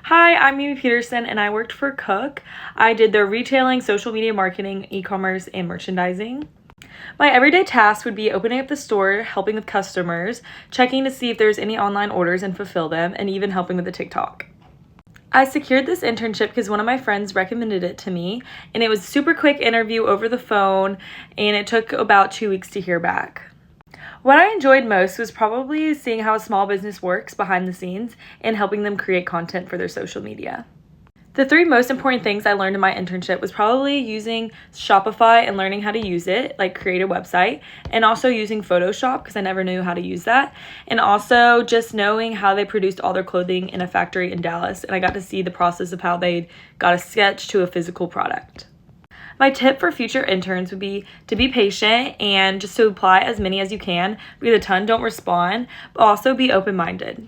Hi, I'm Mimi Peterson and I worked for Koch. I did their retailing, social media marketing, e-commerce, and merchandising. My everyday task would be opening up the store, helping with customers, checking to see if there's any online orders and fulfill them, and even helping with the TikTok. I secured this internship because one of my friends recommended it to me, and it was a super quick interview over the phone, and it took about 2 weeks to hear back. What I enjoyed most was probably seeing how a small business works behind the scenes and helping them create content for their social media. The 3 most important things I learned in my internship was probably using Shopify and learning how to use it, like create a website, and also using Photoshop because I never knew how to use that, and also just knowing how they produced all their clothing in a factory in Dallas, and I got to see the process of how they got a sketch to a physical product. My tip for future interns would be to be patient and just to apply as many as you can. Read a ton, don't respond, but also be open-minded.